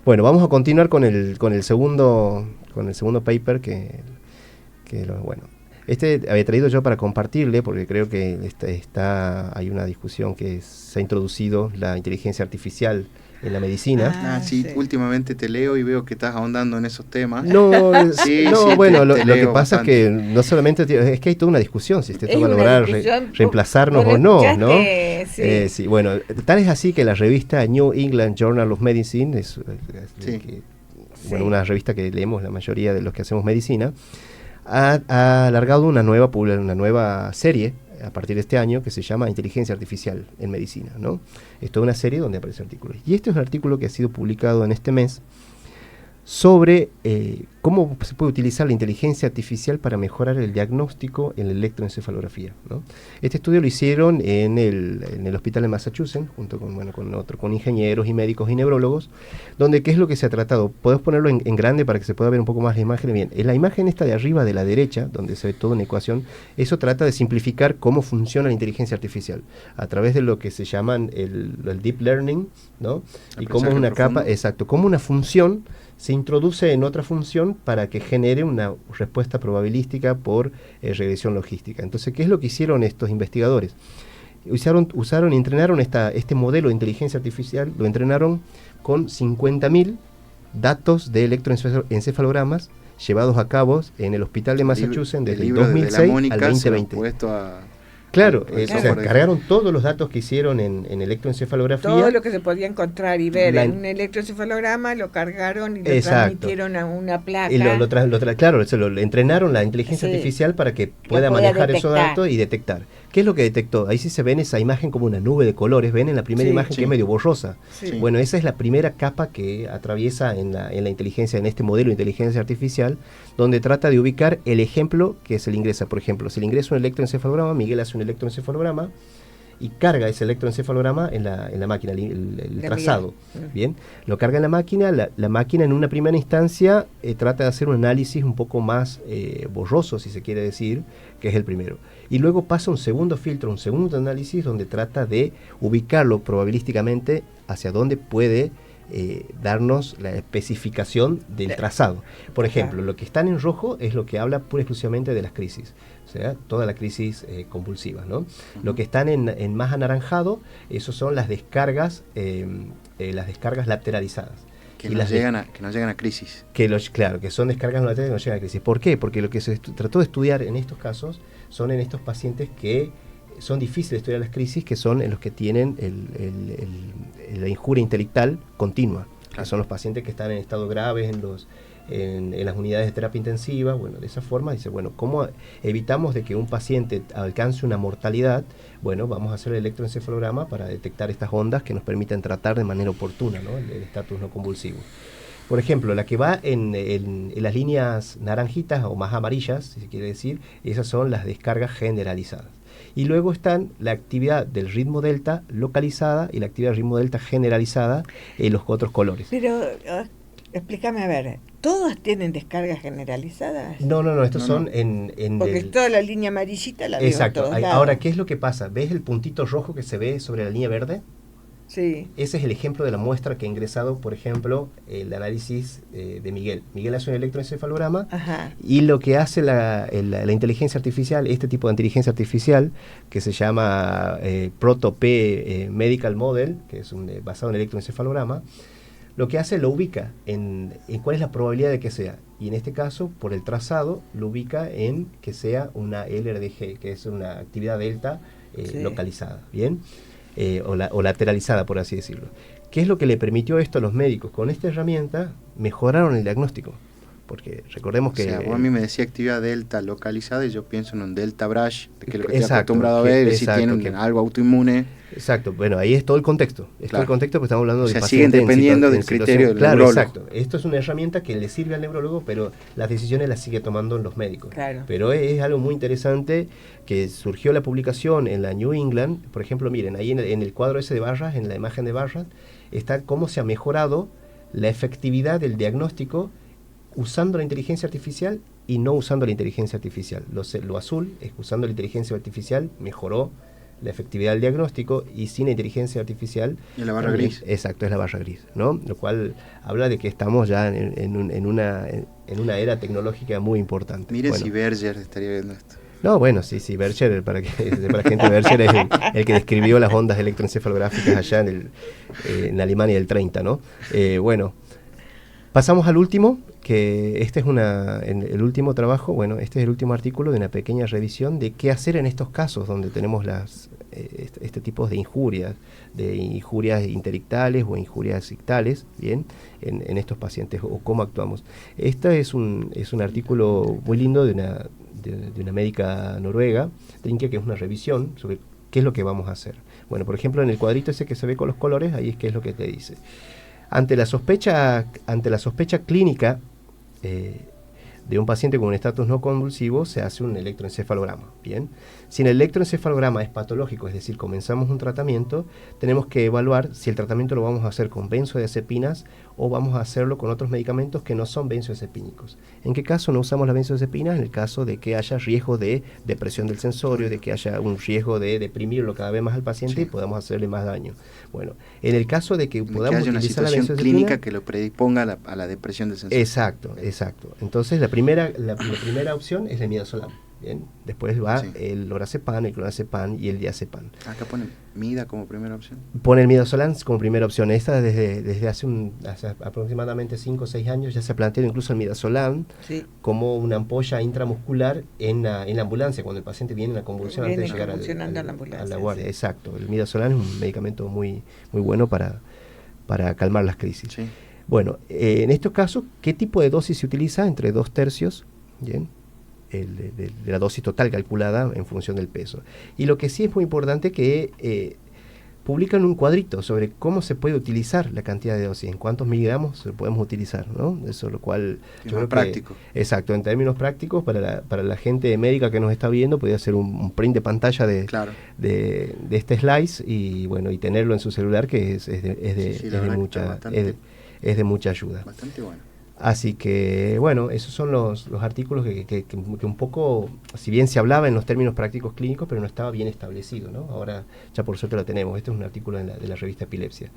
Bueno, vamos a continuar con el segundo paper bueno, este había traído yo para compartirle porque creo que hay una discusión que se ha introducido la inteligencia artificial en la medicina. Sí, últimamente te leo y veo que estás ahondando en esos temas. No, bueno, lo que pasa bastante. es que no solamente es que hay toda una discusión si esto va a lograr reemplazarnos o no, ¿no? Sí, bueno, tal es así que la revista New England Journal of Medicine una revista que leemos la mayoría de los que hacemos medicina, ha alargado una nueva serie a partir de este año que se llama Inteligencia Artificial en Medicina, ¿no? Es toda una serie donde aparecen artículos. Y este es un artículo que ha sido publicado en este mes sobre cómo se puede utilizar la inteligencia artificial para mejorar el diagnóstico en la electroencefalografía, ¿no? Este estudio lo hicieron en el hospital de Massachusetts, junto con ingenieros y médicos y neurólogos, donde ¿qué es lo que se ha tratado? Podemos ponerlo en grande para que se pueda ver un poco más la imagen. Bien, en la imagen esta de arriba de la derecha, donde se ve toda una ecuación, eso trata de simplificar cómo funciona la inteligencia artificial, a través de lo que se llaman el deep learning, ¿no? Y cómo una capa, cómo una función se introduce en otra función para que genere una respuesta probabilística por regresión logística. Entonces, ¿qué es lo que hicieron estos investigadores? Entrenaron este modelo de inteligencia artificial, lo entrenaron con 50.000 datos de electroencefalogramas llevados a cabo en el hospital de Massachusetts desde el 2006 al 2020. Claro, cargaron todos los datos que hicieron en electroencefalografía. Todo lo que se podía encontrar y ver en un electroencefalograma lo cargaron y lo transmitieron a una placa. Y lo entrenaron la inteligencia artificial para que pueda manejar esos datos y detectar. ¿Qué es lo que detectó? Ahí sí se ve en esa imagen como una nube de colores. Ven en la primera imagen que es medio borrosa. Sí. Bueno, esa es la primera capa que atraviesa en la inteligencia, en este modelo de inteligencia artificial, donde trata de ubicar el ejemplo que se le ingresa. Por ejemplo, si le ingresa un electroencefalograma, Miguel hace un electroencefalograma y carga ese electroencefalograma en la máquina, el trazado. Bien, lo carga en la máquina. La máquina en una primera instancia trata de hacer un análisis un poco más borroso, si se quiere decir, que es el primero. Y luego pasa un segundo filtro, un segundo análisis donde trata de ubicarlo probabilísticamente hacia dónde puede darnos la especificación del trazado. Por ejemplo, lo que está en rojo es lo que habla pura y exclusivamente de las crisis, o sea, toda la crisis convulsiva, ¿no? Lo que están en más anaranjado, esos son las descargas lateralizadas. Que no llegan a crisis. Claro, que son descargas laterales que no llegan a crisis. ¿Por qué? Porque lo que se trató de estudiar en estos casos son en estos pacientes que son difíciles de estudiar las crisis, que son en los que tienen la injuria intelectual continua. Claro. Que son los pacientes que están en estado grave en las unidades de terapia intensiva. Bueno, de esa forma dice, bueno, ¿cómo evitamos de que un paciente alcance una mortalidad? Bueno, vamos a hacer el electroencefalograma para detectar estas ondas que nos permiten tratar de manera oportuna, ¿no? el estatus no convulsivo. Por ejemplo, la que va en las líneas naranjitas o más amarillas, si se quiere decir, esas son las descargas generalizadas. Y luego están la actividad del ritmo delta localizada y la actividad del ritmo delta generalizada en los otros colores. Pero, explícame, a ver, ¿todas tienen descargas generalizadas? No, estos son porque toda la línea amarillita la veo. Exacto. Ahora, ¿qué es lo que pasa? ¿Ves el puntito rojo que se ve sobre la línea verde? Sí. Ese es el ejemplo de la muestra que ha ingresado, por ejemplo, el análisis de Miguel. Miguel hace un electroencefalograma. Ajá. Y lo que hace la inteligencia artificial, este tipo de inteligencia artificial, que se llama Proto-P Medical Model, que es basado en electroencefalograma, lo que hace lo ubica en cuál es la probabilidad de que sea. Y en este caso, por el trazado, lo ubica en que sea una LRDG, que es una actividad delta localizada. ¿Bien? O lateralizada, por así decirlo. ¿Qué es lo que le permitió esto a los médicos? Con esta herramienta mejoraron el diagnóstico. Porque recordemos que... O sea, a mí me decía actividad delta localizada y yo pienso en un delta brush, que es lo que estoy acostumbrado a ver, si tienen algo autoinmune. Exacto, bueno, ahí es todo el contexto. Todo el contexto, porque estamos hablando de siguen dependiendo del criterio del neurólogo. Exacto. Esto es una herramienta que le sirve al neurólogo, pero las decisiones las sigue tomando los médicos. Claro. Pero es algo muy interesante que surgió la publicación en la New England. Por ejemplo, miren, ahí en el cuadro ese de barras, en la imagen de barras, está cómo se ha mejorado la efectividad del diagnóstico usando la inteligencia artificial y no usando la inteligencia artificial. Lo azul es usando la inteligencia artificial, mejoró la efectividad del diagnóstico, y sin inteligencia artificial... Y la barra gris. Exacto, es la barra gris, ¿no? Lo cual habla de que estamos ya en una era tecnológica muy importante. Mire, si Berger estaría viendo esto. No, bueno, sí, Berger, para la gente, Berger es el que describió las ondas electroencefalográficas allá en Alemania del 30, ¿no? Bueno, pasamos al último, que este es el último trabajo, bueno, este es el último artículo de una pequeña revisión de qué hacer en estos casos donde tenemos este tipo de injurias interectales o injurias ictales, bien, en estos pacientes, o cómo actuamos. Este es un artículo muy lindo de una médica noruega, Trinke, que es una revisión sobre qué es lo que vamos a hacer. Bueno, por ejemplo, en el cuadrito ese que se ve con los colores, ahí es qué es lo que te dice. Ante la sospecha clínica de un paciente con un estatus no convulsivo, se hace un electroencefalograma. Bien, si el electroencefalograma es patológico, es decir, comenzamos un tratamiento, tenemos que evaluar si el tratamiento lo vamos a hacer con benzodiazepinas o vamos a hacerlo con otros medicamentos que no son benzodiazepínicos. ¿En qué caso no usamos las benzodiazepinas? En el caso de que haya riesgo de depresión del sensorio, de que haya un riesgo de deprimirlo cada vez más al paciente y podamos hacerle más daño. Bueno, en el caso de que podamos utilizar la benzodiazepina clínica que lo predisponga a la depresión del sensorio. Exacto. Entonces la primera opción es el midazolam. Bien, después va el lorazepam, el clonazepam y el diazepam. Acá pone MIDA como primera opción. Pone el midazolam como primera opción. Esta desde hace aproximadamente 5 o 6 años ya se ha planteado incluso el midazolam como una ampolla intramuscular en la ambulancia, cuando el paciente viene en la convulsión antes de llegar a la guardia. Sí. Exacto. El midazolam es un medicamento muy, muy bueno para calmar las crisis. Sí. Bueno, en estos casos, ¿qué tipo de dosis se utiliza? Entre 2/3, ¿bien? De la dosis total calculada en función del peso. Y lo que sí es muy importante que publican un cuadrito sobre cómo se puede utilizar la cantidad de dosis, en cuántos miligramos se podemos utilizar, ¿no? Eso lo cual yo creo práctico. Exacto, en términos prácticos para la gente médica que nos está viendo, podría hacer un print de pantalla de este slice y bueno, y tenerlo en su celular, que es de mucha ayuda. Bastante bueno. Así que, bueno, esos son los artículos que un poco, si bien se hablaba en los términos prácticos clínicos, pero no estaba bien establecido, ¿no? Ahora ya por suerte lo tenemos. Este es un artículo de la revista Epilepsia.